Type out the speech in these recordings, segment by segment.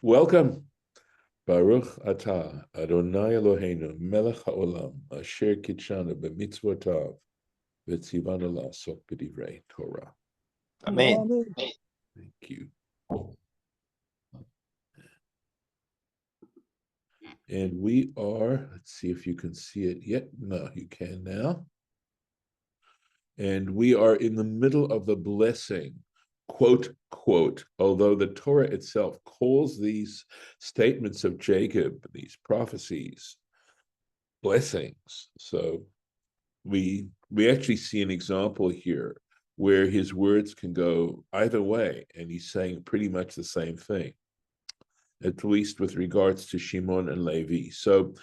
Welcome. Baruch atah Adonai Eloheinu melech haolam asher kitshanu b'mitzvotav v'tzivanu la'asok b'divrei Torah. Amen. Thank you. And we are, let's see if you can see it yet. No, you can now. And we are in the middle of the blessing, quote, quote, although the Torah itself calls these statements of Jacob, these prophecies, blessings. So we actually see an example here where his words can go either way, and he's saying pretty much the same thing, at least with regards to Shimon and Levi. So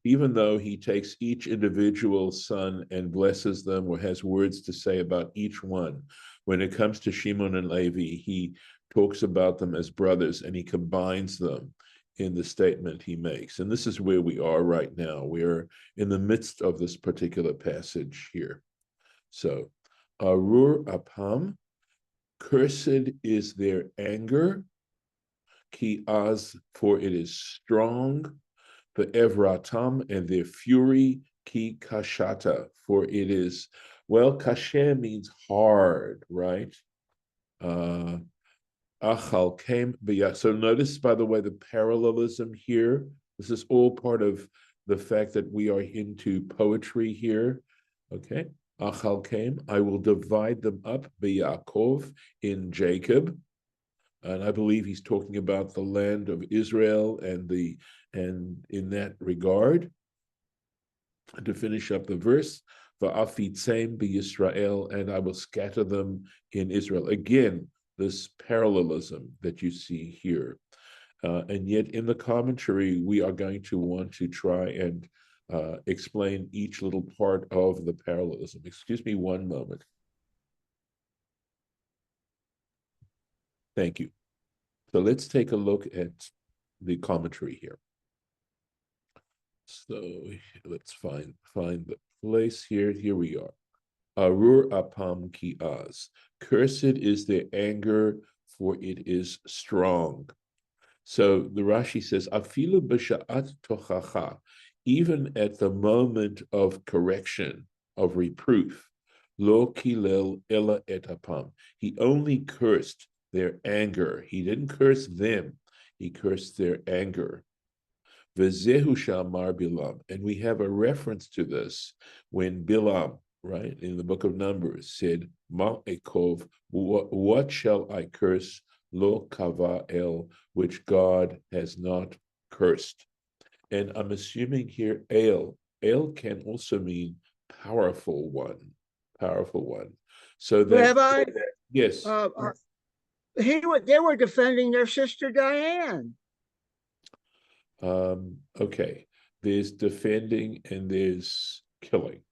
even though he takes each individual son and blesses them or has words to say about each one, when it comes to Shimon and Levi, he talks about them as brothers and he combines them in the statement he makes. And this is where we are right now. We're in the midst of this particular passage here. So, Arur Apam, cursed is their anger, ki az, for it is strong, ve'evratam, and their fury, ki kashata, for it is, well, kasher means hard, right? Achal came, so notice, by the way, the parallelism here. This is all part of the fact that we are into poetry here. Okay. Achal came, I will divide them up, Yaakov, in Jacob. And I believe he's talking about the land of Israel and in that regard. And to finish up the verse, Va'afitzem b'Yisrael, and I will scatter them in Israel. Again, this parallelism that you see here. And yet in the commentary, we are going to want to try and explain each little part of the parallelism. Excuse me one moment. Thank you. So let's take a look at the commentary here. So let's find the place here. Here we are. Arur apam ki az. Cursed is their anger, for it is strong. So the Rashi says, Afilu b'sha'at tochacha, even at the moment of correction, of reproof, lo kilel ela et apam. He only cursed their anger. He didn't curse them. He cursed their anger. V'zehu shamar Bilam. And we have a reference to this when Bilam, right, in the book of Numbers, said, Ma ekov, what shall I curse? Lo kava el, which God has not cursed. And I'm assuming here el can also mean powerful one. So that, Rabbi, yes. They were defending their sister Diane. Okay, there's defending and there's killing.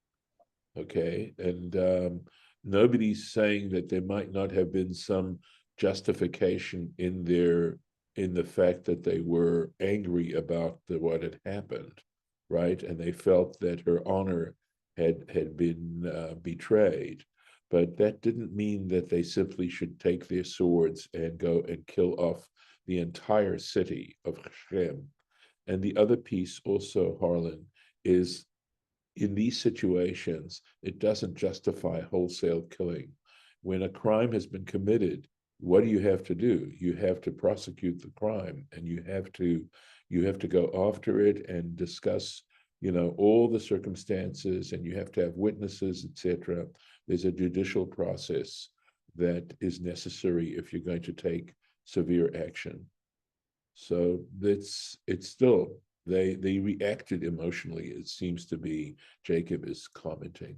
Okay, and nobody's saying that there might not have been some justification in the fact that they were angry about what had happened, right? And they felt that her honor had been betrayed, but that didn't mean that they simply should take their swords and go and kill off the entire city of Shem. And the other piece also, Harlan, is in these situations, it doesn't justify wholesale killing. When a crime has been committed, what do? You have to prosecute the crime, and you have to go after it and discuss, all the circumstances, and you have to have witnesses, etc. There's a judicial process that is necessary if you're going to take severe action. So it's still, they reacted emotionally. It seems to be, Jacob is commenting.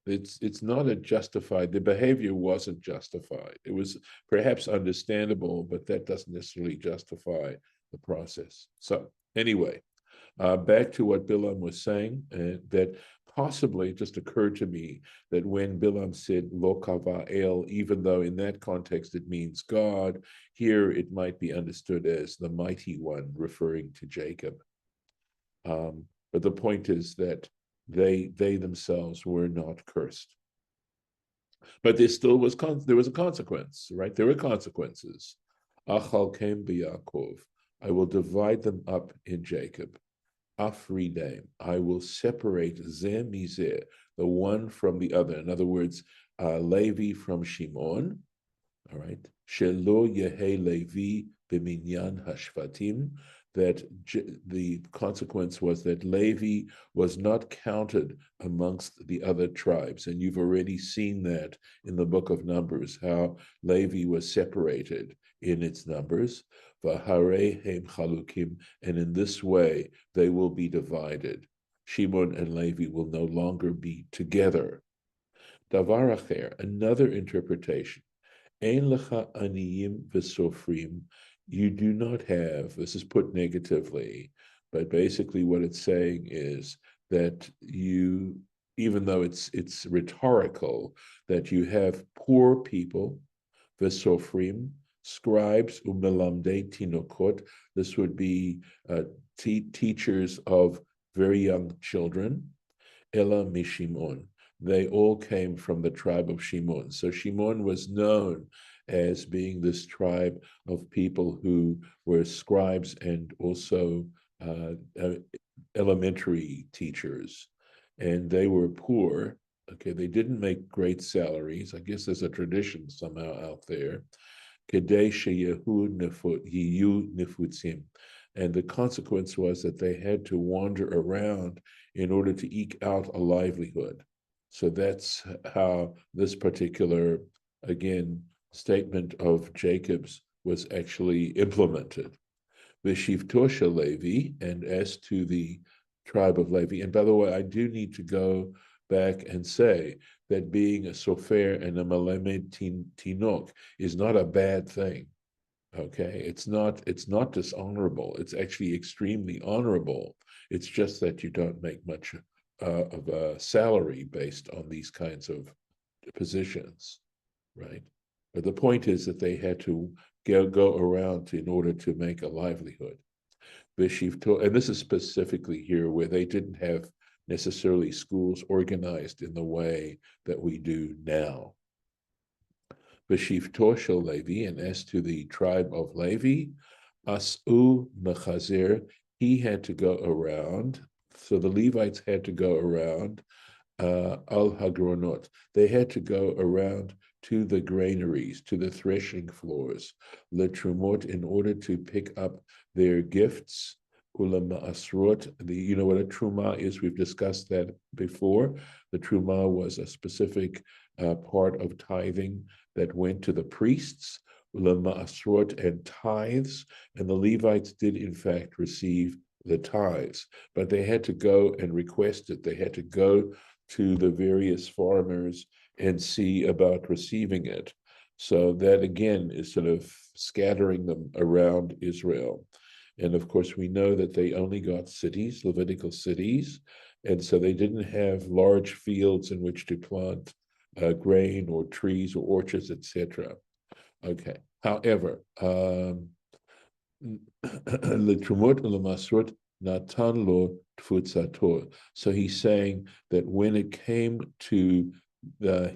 It's not the behavior wasn't justified. It was perhaps understandable, but that doesn't necessarily justify the process. So anyway, back to what Bilam was saying, that possibly it just occurred to me that when Bilam said lo kava el, even though in that context it means God, here it might be understood as the mighty one, referring to Jacob. But the point is that they themselves were not cursed. But there still was there was a consequence, right? There were consequences. Achal kem b'Yaakov. I will divide them up in Jacob. Afridem. I will separate zeh mizeh, the one from the other. In other words, Levi from Shimon. All right. Shelo yehe Levi b'minyan hashvatim. That the consequence was that Levi was not counted amongst the other tribes. And you've already seen that in the book of Numbers, how Levi was separated in its numbers. V'harei chalukim, and in this way they will be divided. Shimon and Levi will no longer be together. Davar acher, another interpretation. Ein lecha aniyim v'sofrim. You do not have, this is put negatively, but basically what it's saying is that you, even though it's rhetorical, that you have poor people, v'sofrim, scribes umelamdei tinokot. This would be teachers of very young children. Ela mishimon. They all came from the tribe of Shimon. So Shimon was known as being this tribe of people who were scribes and also elementary teachers. And they were poor. Okay, they didn't make great salaries. I guess there's a tradition somehow out there. Kedei sheyehu nifutzim. And the consequence was that they had to wander around in order to eke out a livelihood. So that's how this particular, again, statement of Jacob's was actually implemented. V'shivtosha Levi, and as to the tribe of Levi, and by the way, I do need to go back and say that being a sofer and a melamed tinok is not a bad thing. Okay, it's not dishonorable. It's actually extremely honorable. It's just that you don't make much of a salary based on these kinds of positions, right? But the point is that they had to go around in order to make a livelihood. And this is specifically here where they didn't have necessarily schools organized in the way that we do now. V'shivto Levi, and as to the tribe of Levi, As'u Mechazer, he had to go around. So the Levites had to go around al hagronot. They had to go around to the granaries, to the threshing floors, letrumot, in order to pick up their gifts. Ulama'asrot, you know what a truma is? We've discussed that before. The truma was a specific part of tithing that went to the priests, ulama'asrot, and tithes, and the Levites did in fact receive the tithes, but they had to go and request it. They had to go to the various farmers and see about receiving it. So that again is sort of scattering them around Israel. And of course, we know that they only got cities, Levitical cities, and so they didn't have large fields in which to plant grain or trees or orchards, etc. Okay. However, L'trumot u'lemasrot natan lo tfutzato. So he's saying that when it came to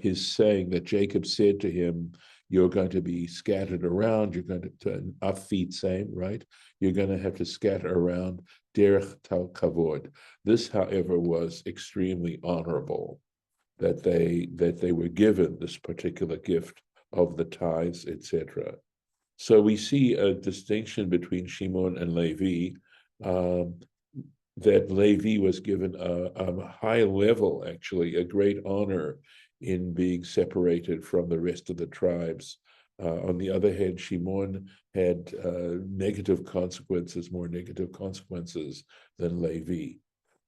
his saying that Jacob said to him, you're going to be scattered around, you're going to afit same, right? You're going to have to scatter around derech tal kavod. This, however, was extremely honorable that they were given this particular gift of the tithes, etc. So we see a distinction between Shimon and Levi, that Levi was given a high level, actually, a great honor in being separated from the rest of the tribes. On the other hand, Shimon had negative consequences, more negative consequences than Levi.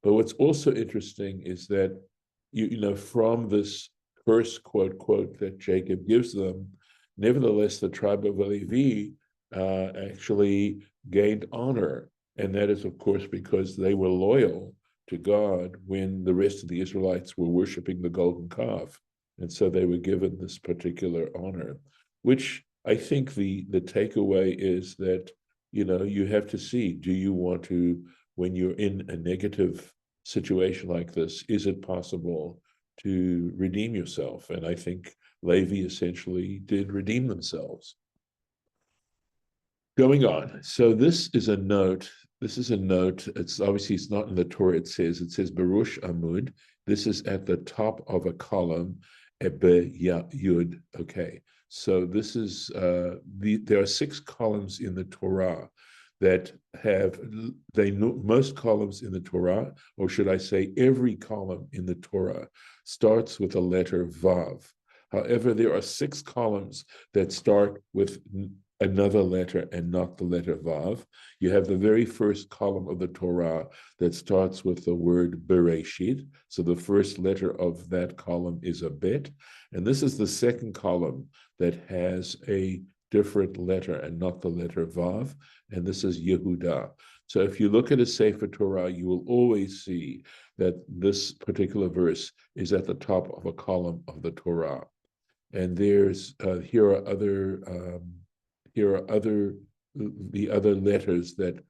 But what's also interesting is that, you know, from this curse, quote, quote, that Jacob gives them, nevertheless, the tribe of Levi actually gained honor. And that is, of course, because they were loyal to God when the rest of the Israelites were worshiping the golden calf. And so they were given this particular honor, which I think the takeaway is that, you know, you have to see, do you want to, when you're in a negative situation like this, is it possible to redeem yourself? And I think Levi essentially did redeem themselves. Going on. So this is a note. This is a note. It's obviously it's not in the Torah. It says Baruch Amud. This is at the top of a column. Ebe Yud. Okay. So this is there are 6 columns in the Torah that have most columns in the Torah, or should I say every column in the Torah starts with a letter Vav. However, there are 6 columns that start with another letter and not the letter Vav. You have the very first column of the Torah that starts with the word Bereshit. So the first letter of that column is a Bet. And this is the second column that has a different letter and not the letter Vav. And this is Yehuda. So if you look at a Sefer Torah, you will always see that this particular verse is at the top of a column of the Torah. And there's here are other the other letters that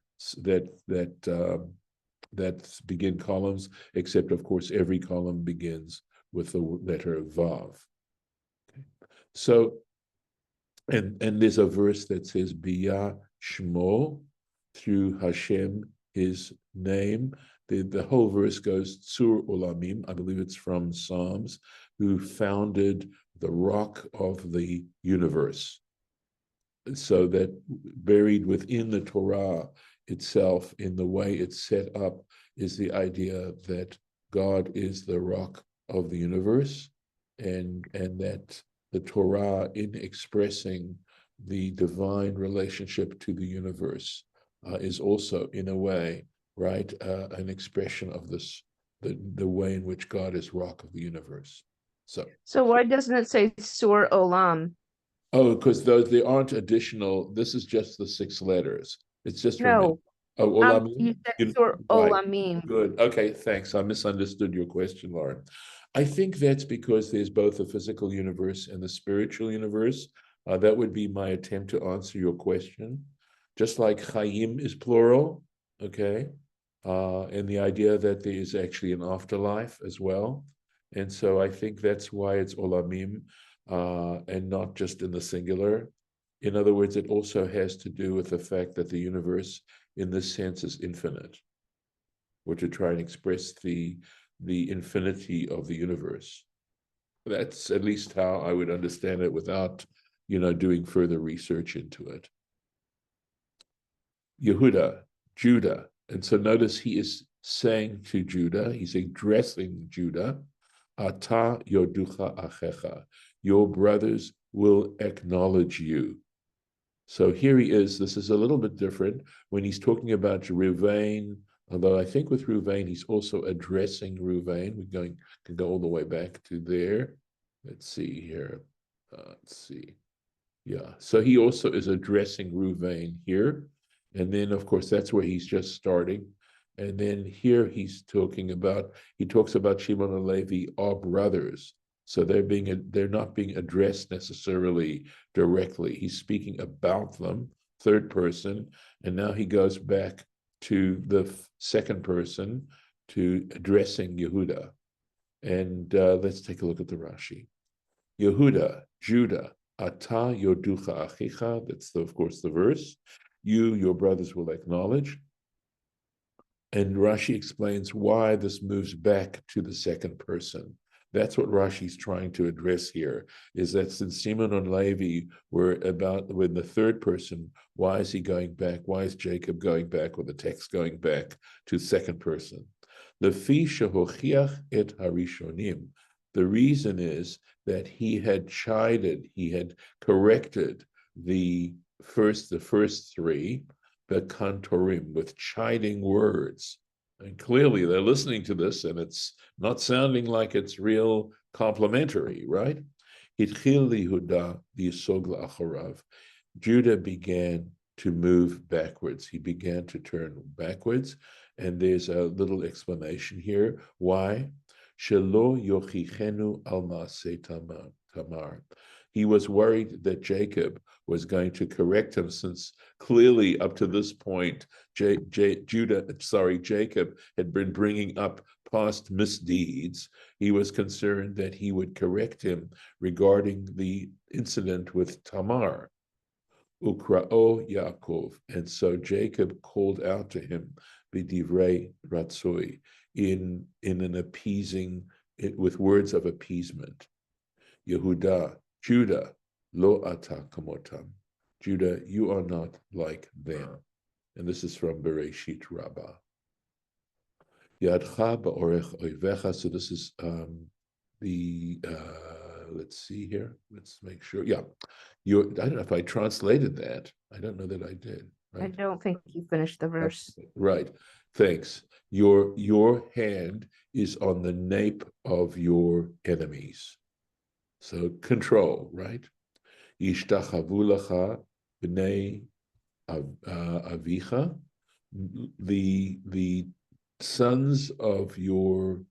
begin columns, except of course every column begins with the letter Vav. Okay. So, and there's a verse that says Biyah Shmo, through Hashem, his name. The whole verse goes Tzur Olamim, I believe it's from Psalms, who founded the rock of the universe. So that buried within the Torah itself, in the way it's set up, is the idea that God is the rock of the universe, and that the Torah, in expressing the divine relationship to the universe, is also, in a way, right, an expression of this, the way in which God is rock of the universe. So why doesn't it say Sur Olam? Oh, because there aren't additional. This is just the 6 letters. It's just No. Oh, Olamim? You said Sur Right. Olamim. Good. Okay, thanks. I misunderstood your question, Lauren. I think that's because there's both the physical universe and the spiritual universe. That would be my attempt to answer your question. Just like Chaim is plural, okay, and the idea that there is actually an afterlife as well. And so I think that's why it's Olamim, and not just in the singular. In other words, it also has to do with the fact that the universe, in this sense, is infinite, or to try and express the infinity of the universe. That's at least how I would understand it without, doing further research into it. Yehuda, Judah. And so notice he is saying to Judah, he's addressing Judah, Ata yoducha achecha. Your brothers will acknowledge you. So here he is. This is a little bit different when he's talking about Reuven, although I think with Reuven, he's also addressing Reuven. We can go all the way back to there. Let's see here. Let's see. Yeah, so he also is addressing Reuven here. And then, of course, that's where he's just starting. And then here he talks about Shimon and Levi are brothers. So they're not being addressed necessarily directly. He's speaking about them, third person, and now he goes back to the second person to addressing Yehuda. And let's take a look at the Rashi. Yehuda, Judah, Ata yoducha achicha. That's of course the verse. Your brothers will acknowledge. And Rashi explains why this moves back to the second person. That's what Rashi's trying to address here, is that since Shimon and Levi were when the third person, why is he going back? Why is Jacob going back, or the text going back to second person? Lefi shehochiach et harishonim. The reason is that he had corrected the first 3, the kantorim, with chiding words. And clearly they're listening to this and it's not sounding like it's real complimentary, right? Judah began to move backwards. He began to turn backwards. And there's a little explanation here. Why? Shelo yochichenu al maaseh Tamar. He was worried that Jacob was going to correct him, since clearly up to this point, Jacob had been bringing up past misdeeds. He was concerned that he would correct him regarding the incident with Tamar. Ukra'o Yaakov. And so Jacob called out to him, B'divrei ratzoi, in an appeasing, with words of appeasement. Yehuda, Judah, lo ata kamotam. Judah, you are not like them. And this is from Bereshit Rabbah. Yadcha ba'orech oivecha. So this is let's see here. Let's make sure. Yeah. I don't know if I translated that. I don't know that I did. I Right? don't think you finished the verse. Right. Thanks. Your hand is on the nape of your enemies. So control, right? Yishtachavu lacha b'nei avicha. The sons of your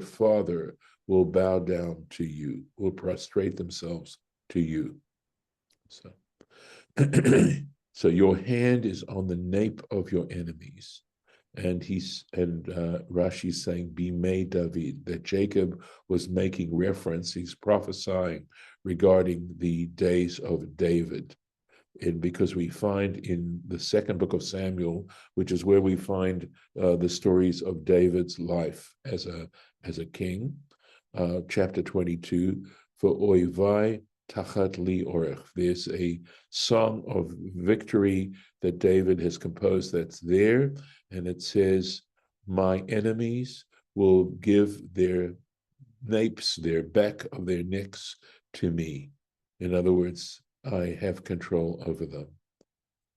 father will bow down to you, will prostrate themselves to you. So, so your hand is on the nape of your enemies. And Rashi's saying, Bimei David, that Jacob was making reference, he's prophesying regarding the days of David. And because we find in the second book of Samuel, which is where we find the stories of David's life as a king, chapter 22, for Oivai Tachat Li Orech. There's a song of victory that David has composed that's there, and it says, my enemies will give their napes, their back of their necks to me. In other words, I have control over them.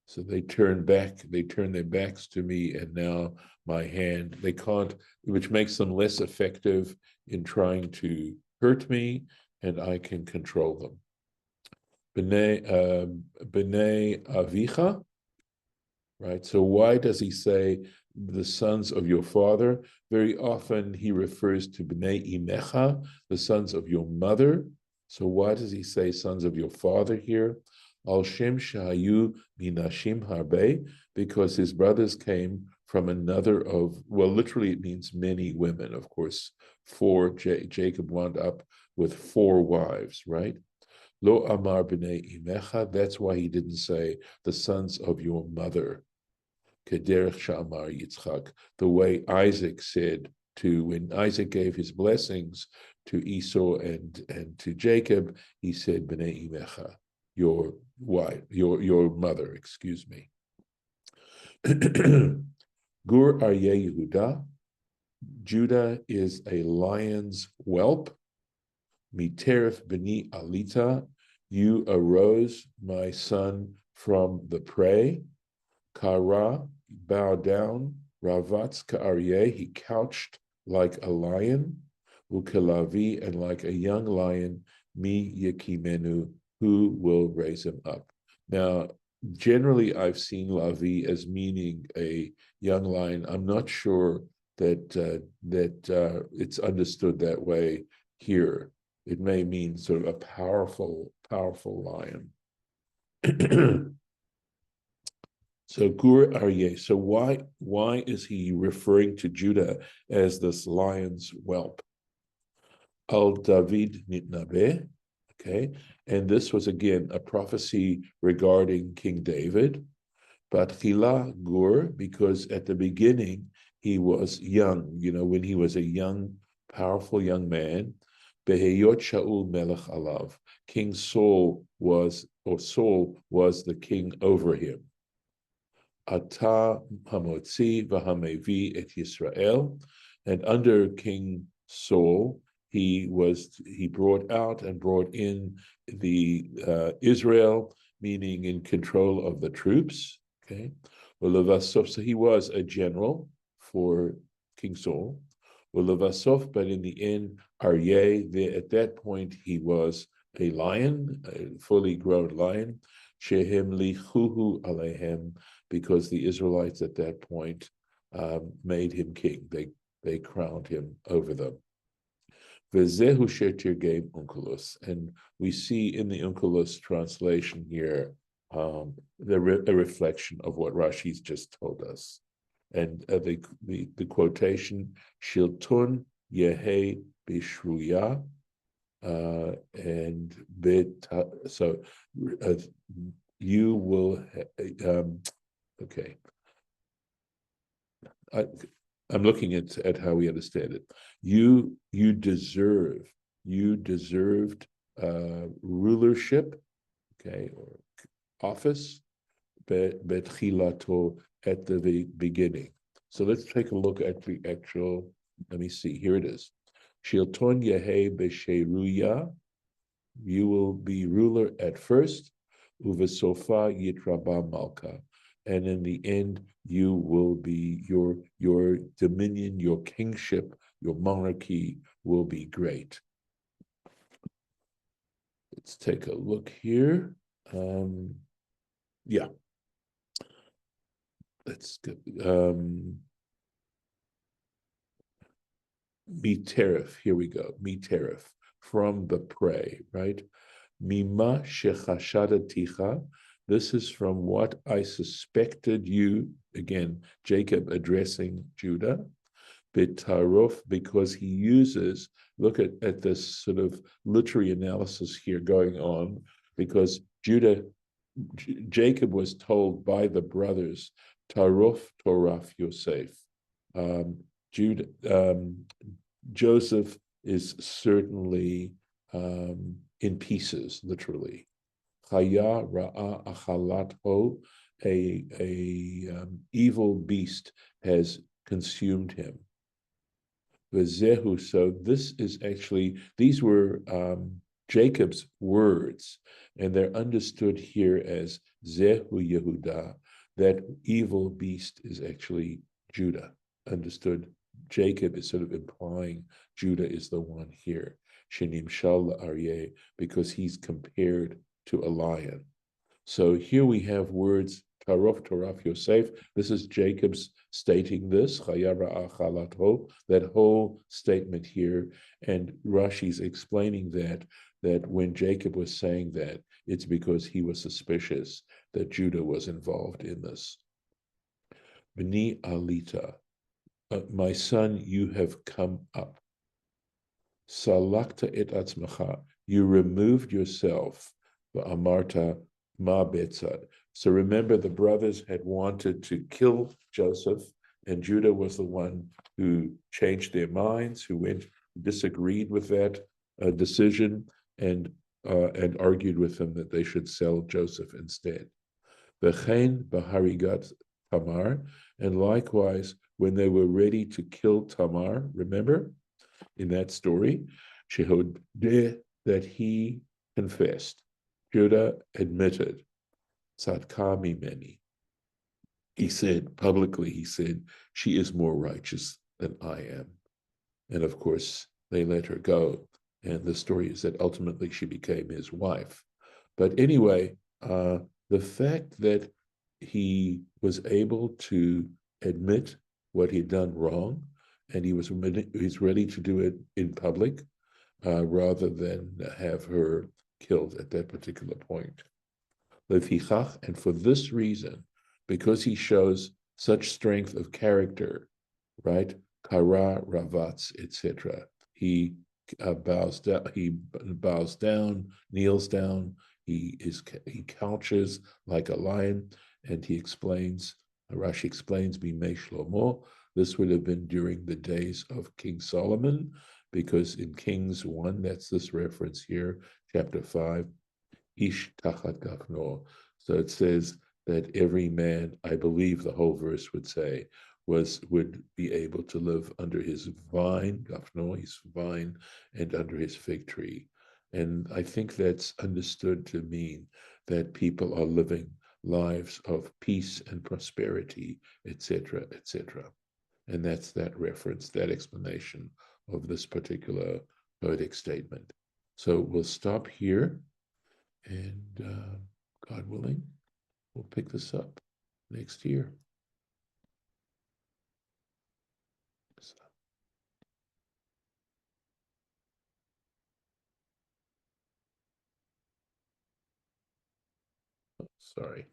So they turn their backs to me, and now my hand, they can't, which makes them less effective in trying to hurt me, and I can control them. B'nei avicha, right? So why does he say the sons of your father? Very often he refers to b'nei imecha, the sons of your mother. So why does he say sons of your father here? Al shem shahayu minashim harbe, because his brothers came from another of, well, literally it means many women, of course. Jacob wound up with 4 wives, right? Lo amar b'nei imecha, that's why he didn't say the sons of your mother. Kederech sha'amar Yitzchak, the way Isaac said when Isaac gave his blessings to Esau and to Jacob, he said b'nei imecha, your wife, your mother, excuse me. Gur Aryeh Yehuda, Judah is a lion's whelp. Miteref b'ni alita, you arose, my son, from the prey. Kara, bow down. Ravatz ka'aryeh, he couched like a lion. Ukelavi, and like a young lion. Mi yekimenu, who will raise him up. Now, generally, I've seen lavi as meaning a young lion. I'm not sure that it's understood that way here. It may mean sort of a powerful lion. So Gur Aryeh. So why is he referring to Judah as this lion's whelp? Al David Nitnabe. Okay, and this was again a prophecy regarding King David. But Chila Gur, because at the beginning he was young. When he was a young, powerful young man. Beheyot Shaul Melech Alav. King Saul was the king over him. Ata Hamotzi v'Hamevi et Yisrael, and under King Saul, he brought out and brought in the Israel, meaning in control of the troops. Okay, so he was a general for King Saul. But in the end, Aryeh, at that point, he was a lion, a fully grown lion. Shehem lichuhu alehem, because the Israelites at that point made him king. They crowned him over them. Vezehu shetirgem Onkelos, and we see in the Onkelos translation here a reflection of what Rashi's just told us. And the quotation, Shilton Yehe Bishruya, and so you will, okay. I'm looking at how we understand it. You deserved rulership, okay, or office, betchilato, at the beginning. So let's take a look at the actual. Let me see. Here it is. Shilton yehe b'sheruya. You will be ruler at first. Uvesofa yitraba malka. And in the end, you will be your dominion, your kingship, your monarchy will be great. Let's take a look here. Yeah. Let's go. Miteref, here we go. Miteref, from the prey, right? Mima shechashadaticha. This is from what I suspected you. Again, Jacob addressing Judah. Bitarof, because he uses, look at this sort of literary analysis here going on, because Jacob was told by the brothers, Tarof Toraf Yosef. Joseph is certainly in pieces, literally. Chaya ra'a achalat ho, evil beast has consumed him. V'zehu, so this is actually, these were Jacob's words, and they're understood here as Zehu Yehuda, that evil beast is actually Judah. Understood, Jacob is sort of implying Judah is the one here. Shenim Shal Aryeh, because he's compared to a lion. So here we have words, Tarof Toraf Yosef. This is Jacob's stating this, that whole statement here. And Rashi's explaining that when Jacob was saying that, it's because he was suspicious that Judah was involved in this. B'ni Alita, my son, you have come up. Salakta et atzmacha, you removed yourself. Amarta ma betzad. So remember, the brothers had wanted to kill Joseph, and Judah was the one who changed their minds, who disagreed with that decision, and argued with them that they should sell Joseph instead. V'chein b'harigat Tamar, and likewise, when they were ready to kill Tamar, remember in that story, Shehodeh, that he confessed. Judah admitted, Tzadka mimeni. He said publicly, she is more righteous than I am. And of course, they let her go. And the story is that ultimately she became his wife. But anyway, the fact that he was able to admit what he'd done wrong, and he's ready to do it in public, rather than have her killed at that particular point. And for this reason, because he shows such strength of character, right? Kara, Ravatz, etc. He bows down, kneels down. He couches like a lion, and he explains. Rashi explains, Bimei Shlomo. This would have been during the days of King Solomon, because in Kings 1, that's this reference here, chapter 5, Ish tachat gafno. So it says that every man, I believe the whole verse would say, would be able to live under his vine, gafno, his vine, and under his fig tree. And I think that's understood to mean that people are living lives of peace and prosperity, etc., etc. And that's that reference, that explanation of this particular poetic statement. So we'll stop here, and God willing, we'll pick this up next year. Oh, sorry,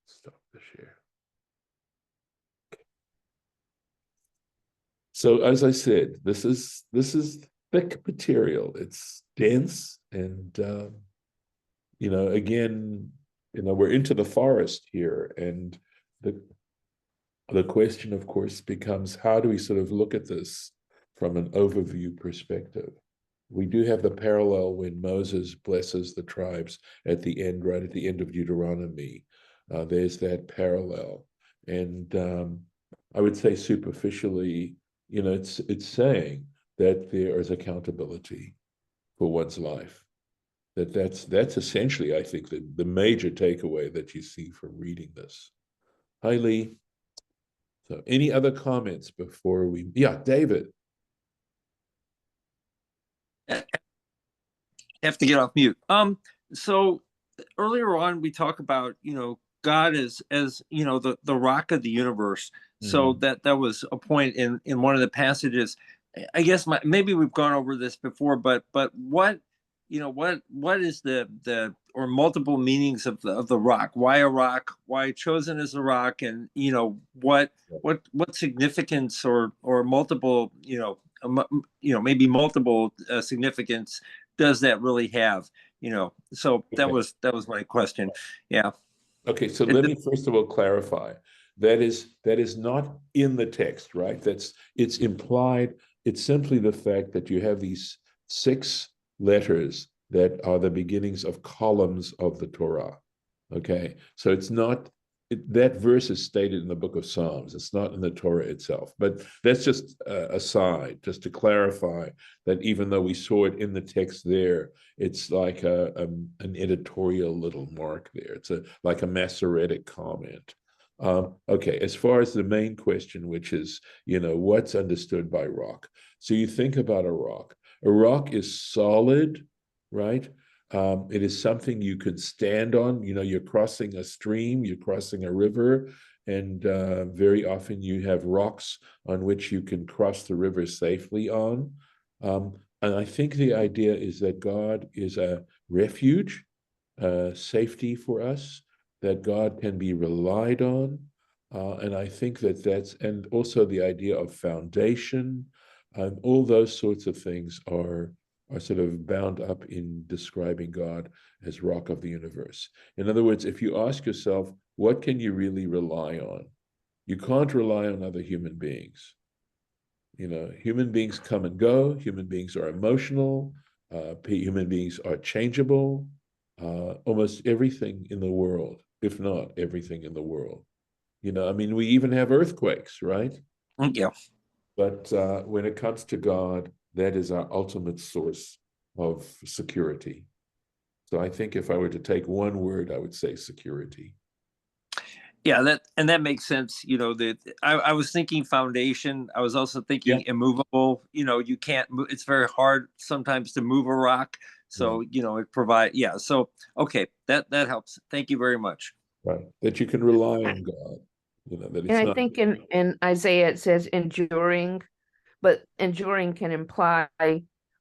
stop the share. Okay. So as I said, this is thick material. It's dense, and again, we're into the forest here, and the question, of course, becomes how do we sort of look at this from an overview perspective? We do have the parallel when Moses blesses the tribes at the end, right at the end of Deuteronomy. There's that parallel. And I would say superficially, it's saying that there is accountability for one's life. That's essentially, I think, the major takeaway that you see from reading this. Hi, Lee. So any other comments before yeah, David. Have to get off mute. So earlier on we talk about, God as the rock of the universe. So that was a point in one of the passages. I guess maybe we've gone over this before, but what is the or multiple meanings of the rock? Why a rock? Why chosen as a rock? And what significance or multiple maybe multiple significance does that really have? So that was my question. Yeah. Okay, so let me first of all clarify. That is not in the text, right? It's implied. It's simply the fact that you have these 6 letters that are the beginnings of columns of the Torah. Okay, so it's not that verse is stated in the book of Psalms. It's not in the Torah itself, but that's just aside, just to clarify that even though we saw it in the text there, it's like an editorial little mark there. It's like a Masoretic comment. Okay, as far as the main question, which is, what's understood by rock. So you think about a rock. A rock is solid, right? It is something you could stand on. You're crossing a stream, you're crossing a river, and very often you have rocks on which you can cross the river safely on. And I think the idea is that God is a refuge, safety for us, that God can be relied on. And I think and also the idea of foundation, all those sorts of things are sort of bound up in describing God as rock of the universe. In other words, if you ask yourself, what can you really rely on? You can't rely on other human beings. Human beings come and go. Human beings are emotional. Human beings are changeable. Almost everything in the world, if not everything in the world. We even have earthquakes, right? Yeah. But when it comes to God, that is our ultimate source of security. So I think if I were to take one word, I would say security. Yeah, that makes sense. I was thinking foundation. I was also thinking immovable. You can't move. It's very hard sometimes to move a rock. So it provides. Yeah. So okay, that helps. Thank you very much. Right, that you can rely on God. That it's And I not. think in Isaiah it says enduring, but enduring can imply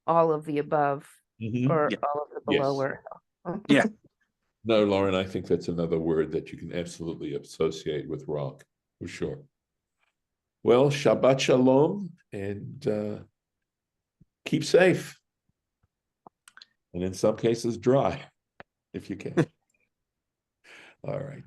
all of the above or all of the below. Yes. No, Lauren, I think that's another word that you can absolutely associate with rock, for sure. Well, Shabbat Shalom, and keep safe. And in some cases, dry, if you can. All right.